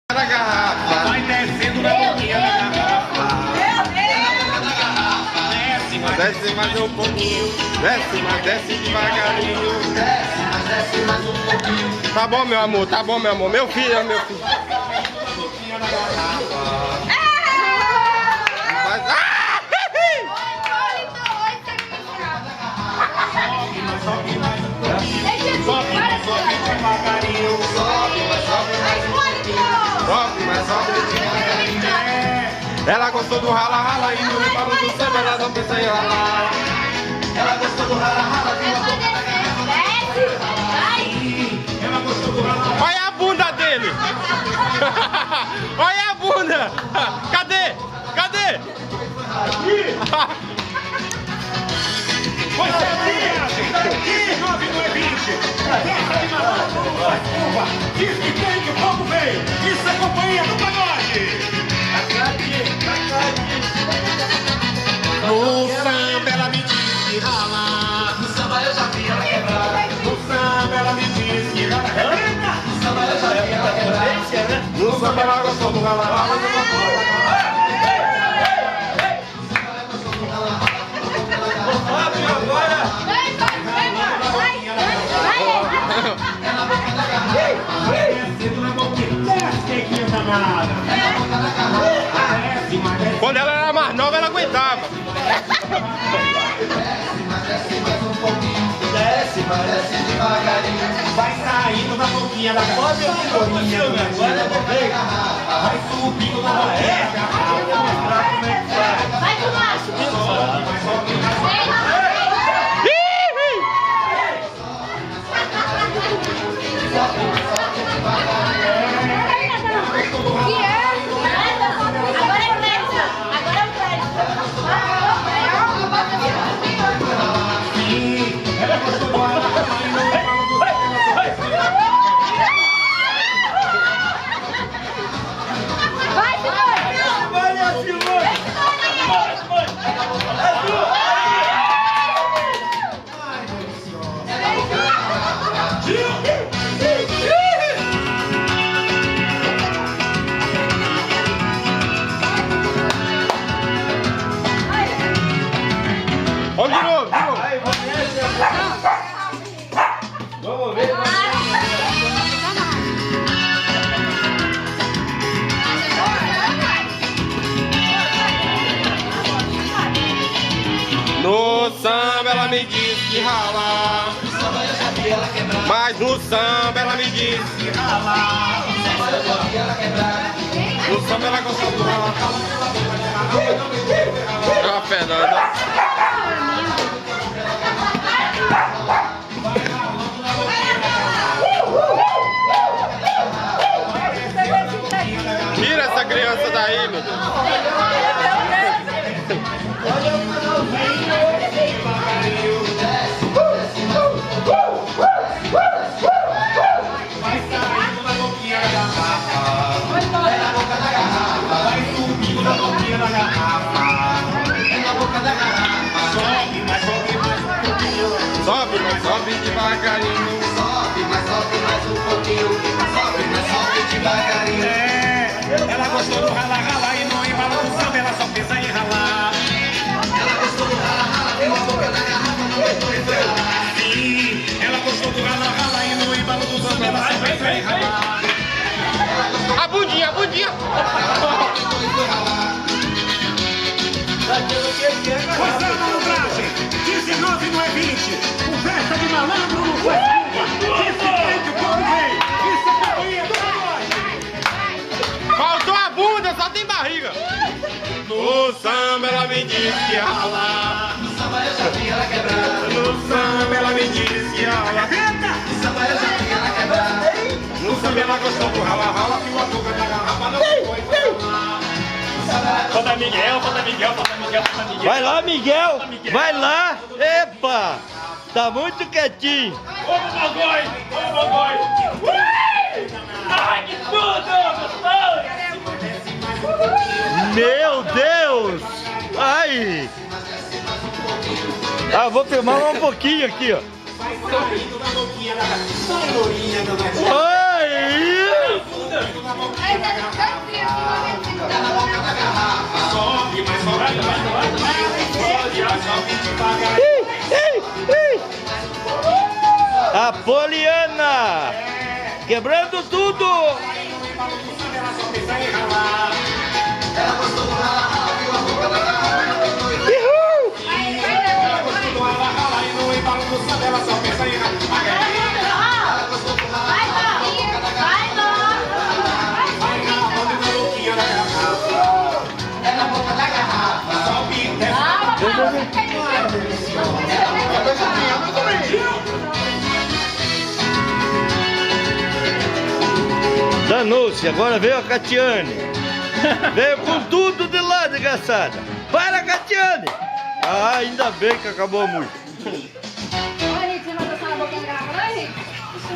Da garrafa. Vai descendo na boquinha da garrafa. Desce, mas Desce mais um pouquinho. Desce, mas desce devagarinho. Desce, mas desce mais um pouquinho. Tá bom, meu amor, tá bom, meu amor. Meu filho é meu filho. boquinha da garrafa. Mas... Sobe mais um pouquinho. Sobe devagarinho. Sobe, mas sobe mais um pouquinho. Sobe, mas sobe devagarinho. Ela gostou do rala-rala e no embalo do samba ela não pensa em ralar. Ela gostou do rala-rala, viu a boca da garrafa. Ela gostou do rala. Olha a bunda dele. Olha a bunda. Cadê? Cadê? Você é viagem. 19 não é 20. Festa de malandro. Faz curva. Diz que tem que o fogo veio. Isso é companhia do pagode. No samba ela me diz que rala. No samba eu já vi ela quebrar. No samba ela me diz que rala. No samba eu já vi ela quebrar. No samba ela gostou do rala-rala. Descendo na boquinha. Desce, que danada. Desce, mas desce. Quando ela era mais nova, ela aguentava. Desce mais um pouquinho. Desce, mas desce devagarinho. Vai saindo da boquinha da garrafa. Vai subindo na boquinha da garrafa. Vai pro macho. Agora é o Clédio. Agora é o Clédio. Ela gostou do rala. Vai, Simone. Vamos de novo, de novo. Vamos ver. No samba ela me diz que rala. No samba eu já vi ela quebrar. Mas no samba ela me diz que rala. No samba eu já vi ela quebrar. No samba ela gostou do rala-rala. Ó, Fernanda. Tira essa criança daí, meu Deus. Vai saindo da boquinha da garrafa. É na boca da garrafa. Vai subindo da boquinha da garrafa. É na boca da garrafa. Sobe, mas sobe mais um pouquinho. Sobe, mas sobe devagarinho. Sobe, mas sobe mais um pouquinho. Sobe, mas sobe devagarinho. Ela gostou do rala-rala e no embalo do samba ela só pensa em ralar. Ela gostou do rala-rala, viu a boca da garrafa, não aguentou e foi ralar. Sim, ela gostou do rala-rala e no embalo do samba ela só pensa em ralar. A bundinha, a bundinha. Força na malandragem, 19 não é 20. Com festa de malandro não faz curva. Esse tem que o povo vem. Isso é companhia do pagode. Faltou a bunda, só tem barriga. No samba ela me diz que rala. No samba eu já vi ela quebrar. No samba ela me diz que rala. No samba eu já vi ela quebrar. No samba ela gostou do rala-rala. E a boca da garrafa não foi pra lá. Bota Miguel, bota Miguel, bota Miguel, bota Miguel. Vai lá, Miguel! Vai lá! Epa! Tá muito quietinho! Vamos, Bogói! Vamos, Bogói! Ai, que tudo! Gostoso! Meu Deus! Ai! Ah, vou filmar um pouquinho aqui, ó. Vai saindo da boquinha da lourinha da Ai! Sobe, mas sobe devagar. A Poliana! Quebrando tudo! Uhul! Do rala, rala e no embalo do samba ela só pensa em ralar. Danou-se, agora veio a Catiane. Veio com tudo de lá, desgraçada. Para, Catiane! Ah, ainda bem que acabou a música.